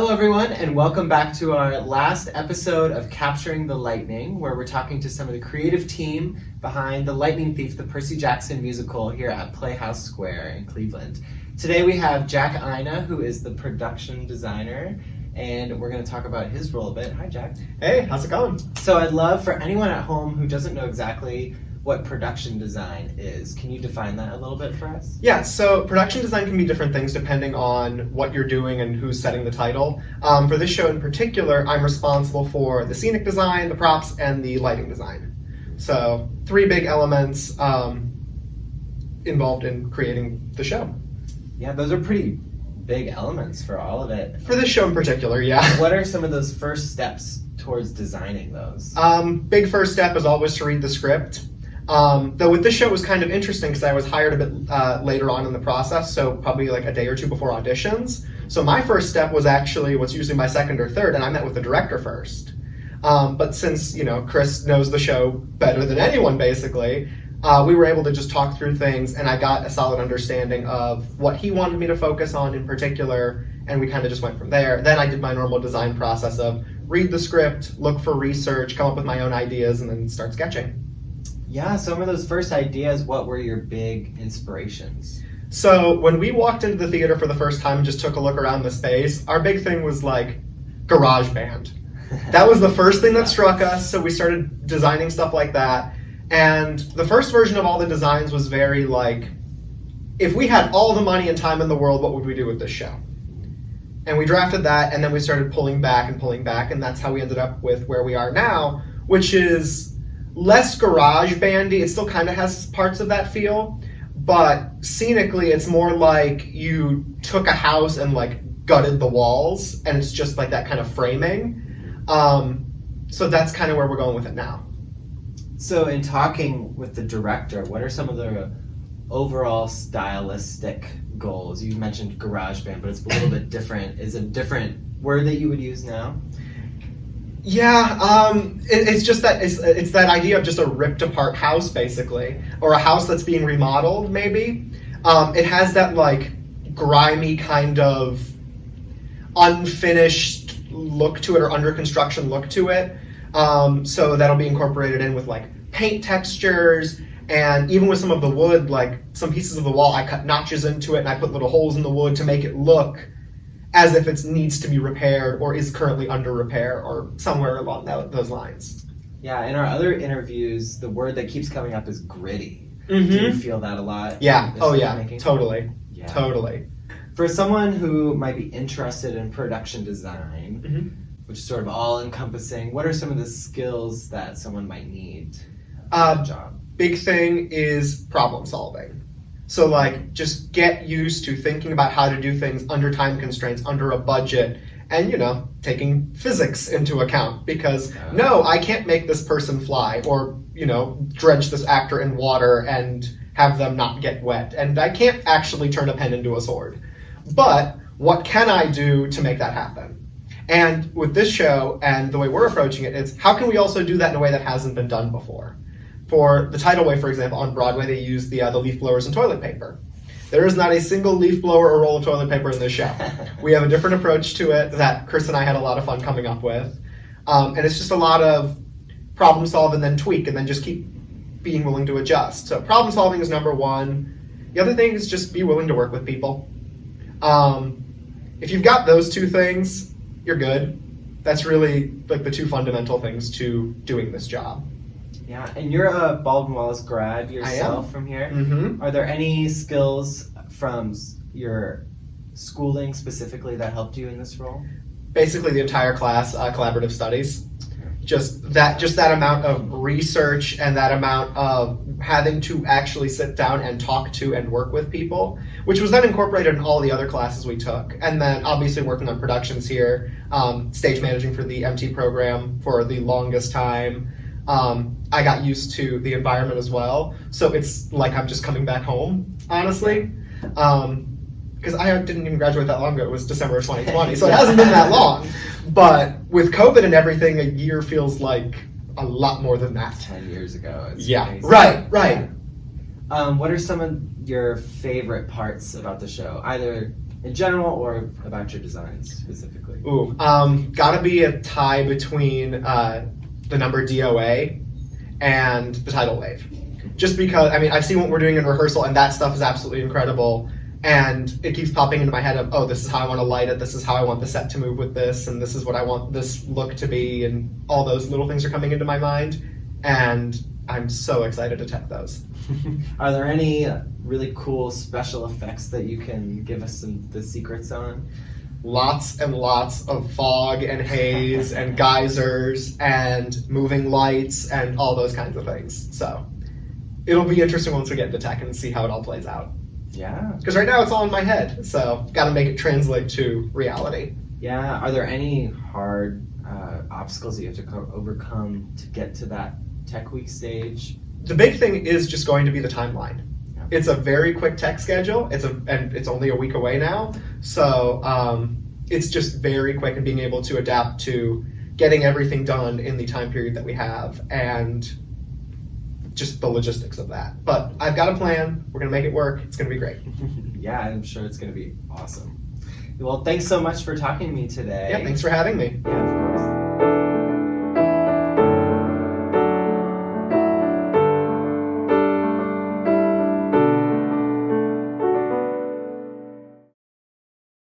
Hello everyone, and welcome back to our last episode of Capturing the Lightning, where we're talking to some of the creative team behind The Lightning Thief, the Percy Jackson musical here at Playhouse Square in Cleveland. Today we have Jack Ina, who is the production designer, and we're going to talk about his role a bit. Hi, Jack. Hey, how's it going? So I'd love for anyone at home who doesn't know exactly what production design is. Can you define that a little bit for us? Yeah, so production design can be different things depending on what you're doing and who's setting the title. For this show in particular, I'm responsible for the scenic design, the props, and the lighting design. So 3 big elements involved in creating the show. Yeah, those are pretty big elements for all of it. For this show in particular, yeah. What are some of those first steps towards designing those? Big first step is always to read the script. Though with this show it was kind of interesting because I was hired a bit later on in the process, so probably like a day or two before auditions. So my first step was actually what's usually my second or third, and I met with the director first. But since, Chris knows the show better than anyone basically, we were able to just talk through things, and I got a solid understanding of what he wanted me to focus on in particular, and we kind of just went from there. Then I did my normal design process of read the script, look for research, come up with my own ideas, and then start sketching. Yeah, some of those first ideas, what were your big inspirations? So when we walked into the theater for the first time and just took a look around the space, our big thing was like garage band. That was the first thing that struck us, so we started designing stuff like that. And the first version of all the designs was very like, if we had all the money and time in the world, what would we do with this show? And we drafted that, and then we started pulling back, and that's how we ended up with where we are now, which is less garage bandy. It still kind of has parts of that feel, but scenically it's more like you took a house and like gutted the walls, and it's just like that kind of framing. So that's kind of where we're going with it now. So in talking with the director, what are some of the overall stylistic goals? You mentioned garage band, but it's a little bit different. Is it a different word that you would use now? Yeah, it's just that it's that idea of just a ripped apart house basically, or a house that's being remodeled maybe. It has that like grimy kind of unfinished look to it, or under construction look to it. So that'll be incorporated in with like paint textures, and even with some of the wood, like some pieces of the wall, I cut notches into it and I put little holes in the wood to make it look as if it needs to be repaired or is currently under repair or somewhere along those lines. Yeah, in our other interviews, the word that keeps coming up is gritty. Mm-hmm. Do you feel that a lot? Yeah, totally. Yeah. Totally. For someone who might be interested in production design, which is sort of all-encompassing, what are some of the skills that someone might need for that job? Big thing is problem solving. So like, just get used to thinking about how to do things under time constraints, under a budget, and taking physics into account, because no, I can't make this person fly, or drench this actor in water and have them not get wet, and I can't actually turn a pen into a sword. But what can I do to make that happen? And with this show and the way we're approaching it, it's how can we also do that in a way that hasn't been done before? For the Tidal Wave, for example, on Broadway, they use the leaf blowers and toilet paper. There is not a single leaf blower or roll of toilet paper in this show. We have a different approach to it that Chris and I had a lot of fun coming up with. And it's just a lot of problem solve and then tweak and then just keep being willing to adjust. So problem solving is number one. The other thing is just be willing to work with people. If you've got those 2 things, you're good. That's really like the 2 fundamental things to doing this job. Yeah, and you're a Baldwin Wallace grad yourself from here. Mm-hmm. Are there any skills from your schooling specifically that helped you in this role? Basically the entire class, collaborative studies. Just that amount of research and that amount of having to actually sit down and talk to and work with people, which was then incorporated in all the other classes we took. And then obviously working on productions here, stage managing for the MT program for the longest time. I got used to the environment as well, so it's like I'm just coming back home, honestly. Because I didn't even graduate that long ago. It was December of 2020, so it hasn't been that long. But with COVID and everything, a year feels like a lot more than that. 10 years ago. It's yeah, crazy. right. What are some of your favorite parts about the show? Either in general or about your designs specifically? Ooh, gotta be a tie between the number D.O.A. and the tidal wave. Just because, I mean, I've seen what we're doing in rehearsal, and that stuff is absolutely incredible. And it keeps popping into my head of, oh, this is how I want to light it, this is how I want the set to move with this, and this is what I want this look to be, and all those little things are coming into my mind. And I'm so excited to tech those. Are there any really cool special effects that you can give us the secrets on? Lots and lots of fog and haze and geysers and moving lights and all those kinds of things. So it'll be interesting once we get into tech and see how it all plays out. Yeah. Because right now it's all in my head, so got to make it translate to reality. Yeah. Are there any hard obstacles that you have to overcome to get to that Tech Week stage? The big thing is just going to be the timeline. Yeah. It's a very quick tech schedule. And it's only a week away now, so it's just very quick and being able to adapt to getting everything done in the time period that we have and just the logistics of that. But I've got a plan. We're gonna make it work. It's gonna be great. Yeah, I'm sure it's going to be awesome. Well, thanks so much for talking to me today. Yeah, thanks for having me. Yeah, of course.